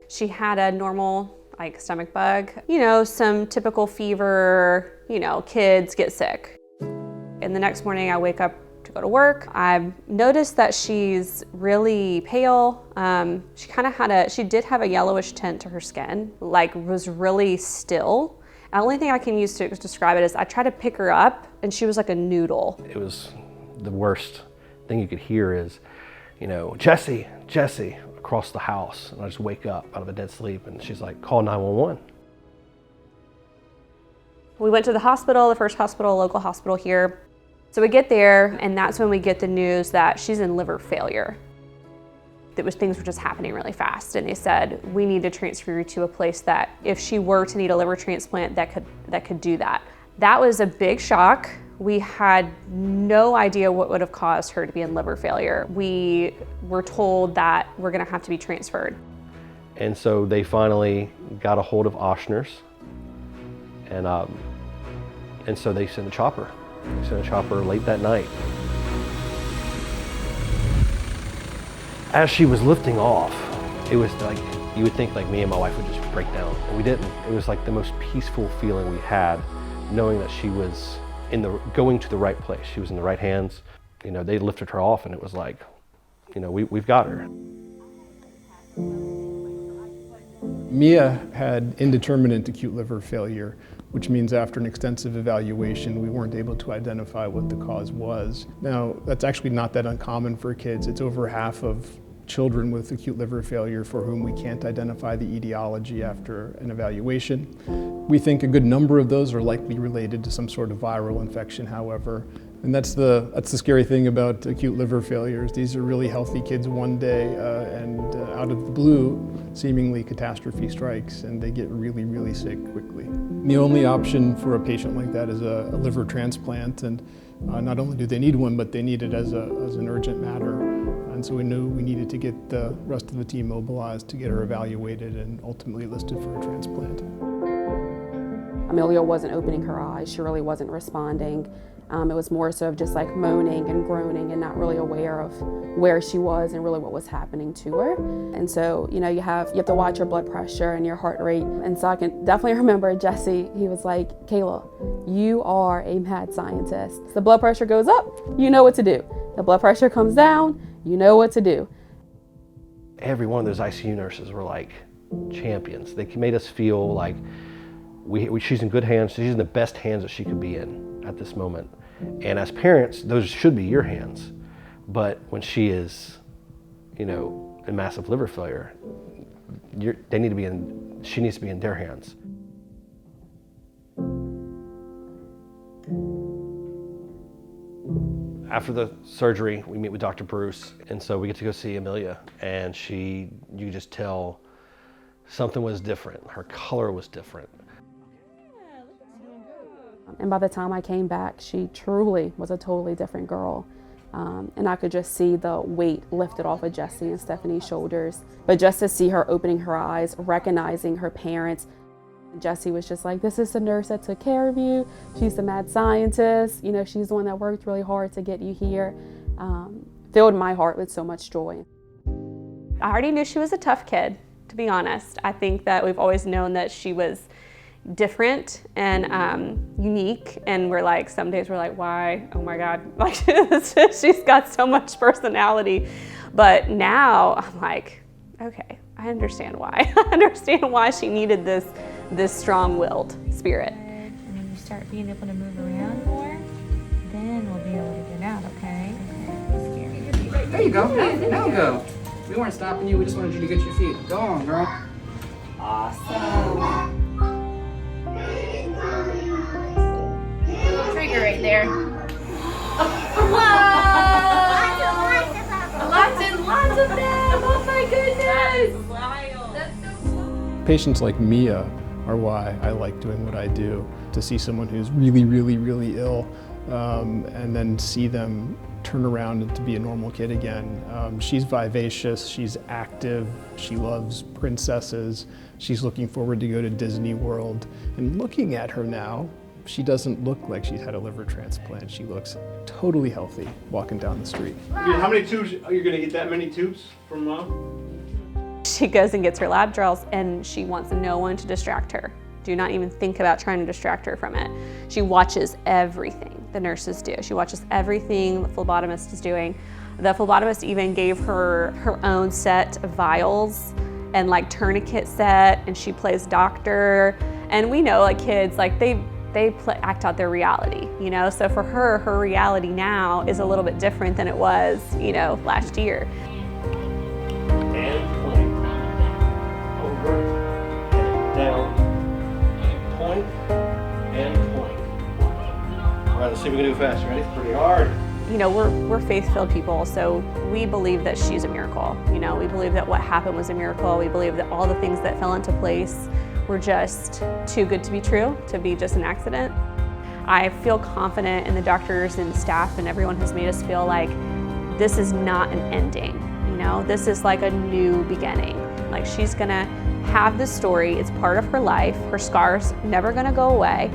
She had a normal like stomach bug, you know, some typical fever, you know, kids get sick. And the next morning I wake up to go to work. I've noticed that she's really pale. She did have a yellowish tint to her skin, like was really still. The only thing I can use to describe it is I tried to pick her up and she was like a noodle. It was the worst thing you could hear is, you know, Jesse, Jesse, across the house. And I just wake up out of a dead sleep and she's like, call 911. We went to the hospital, the first hospital, local hospital here. So we get there and that's when we get the news that she's in liver failure. Things were just happening really fast. And they said, we need to transfer you to a place that if she were to need a liver transplant, that could do that. That was a big shock. We had no idea what would have caused her to be in liver failure. We were told that we're gonna have to be transferred. And so they finally got a hold of Ochsner's and so they sent a chopper. They sent a chopper late that night. As she was lifting off, it was like, you would think like me and my wife would just break down, and we didn't. It was like the most peaceful feeling we had, knowing that she was going to the right place. She was in the right hands. You know, they lifted her off and it was like, you know, we've got her. Mia had indeterminate acute liver failure, which means after an extensive evaluation, we weren't able to identify what the cause was. Now, that's actually not that uncommon for kids. It's over half of children with acute liver failure for whom we can't identify the etiology after an evaluation. We think a good number of those are likely related to some sort of viral infection, however. And that's the scary thing about acute liver failures. These are really healthy kids one day, and out of the blue, seemingly catastrophe strikes, and they get really, really sick quickly. The only option for a patient like that is a liver transplant, and not only do they need one, but they need it as an urgent matter. And so we knew we needed to get the rest of the team mobilized to get her evaluated and ultimately listed for a transplant. Amelia wasn't opening her eyes. She really wasn't responding. It was more so of just like moaning and groaning and not really aware of where she was and really what was happening to her. And so, you know, you have to watch your blood pressure and your heart rate. And so I can definitely remember Jesse, he was like, Kayla, you are a mad scientist. The blood pressure goes up, you know what to do. The blood pressure comes down, you know what to do. Every one of those ICU nurses were like champions. They made us feel like she's in good hands. She's in the best hands that she could be in at this moment. And as parents, those should be your hands. But when she is, you know, in massive liver failure, she needs to be in their hands. After the surgery, we meet with Dr. Bruce, and so we get to go see Amelia, and you could just tell something was different. Her color was different. And by the time I came back, she truly was a totally different girl. And I could just see the weight lifted off of Jessie and Stephanie's shoulders. But just to see her opening her eyes, recognizing her parents, Jessie was just like, this is the nurse that took care of you. She's the mad scientist. You know, she's the one that worked really hard to get you here. Filled my heart with so much joy. I already knew she was a tough kid, to be honest. I think that we've always known that she was different and unique, and some days we're like, why? Oh my God, like she's got so much personality. But now I'm like, okay, I understand why. I understand why she needed this strong-willed spirit. And when you start being able to move around more, then we'll be able to get out, okay? There you go, now go. We weren't stopping you, we just wanted you to get your feet. Go on, girl. Awesome. Trigger right there. Lots and lots of them! Oh my goodness! That's so cool. Patients like Mia are why I like doing what I do. To see someone who's really, really, really ill and then see them turn around and to be a normal kid again. She's vivacious, she's active, she loves princesses, she's looking forward to go to Disney World. And looking at her now, she doesn't look like she's had a liver transplant. She looks totally healthy walking down the street. How many tubes are you going to get? That many tubes from Mom? she goes and gets her lab draws, and she wants no one to distract her. Do not even think about trying to distract her from it. She watches everything the nurses do. She watches everything the phlebotomist is doing. The phlebotomist even gave her her own set of vials and like tourniquet set, and she plays doctor. And we know like kids, like they act out their reality, you know? So for her, her reality now is a little bit different than it was, you know, last year. And point. Over and down. And point and point. All right, let's see if we can do it fast. Ready? Pretty hard. You know, we're faith-filled people, so we believe that she's a miracle. You know, we believe that what happened was a miracle. We believe that all the things that fell into place were just too good to be true, to be just an accident. I feel confident in the doctors and staff, and everyone has made us feel like this is not an ending. You know, this is like a new beginning. Like, she's gonna have this story, it's part of her life. Her scar's never gonna go away.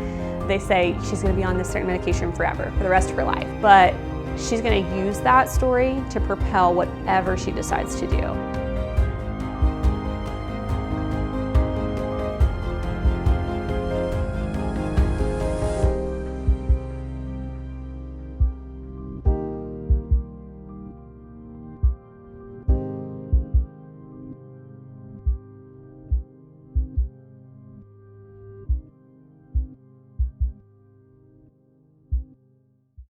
They say she's gonna be on this certain medication forever, for the rest of her life. But she's gonna use that story to propel whatever she decides to do.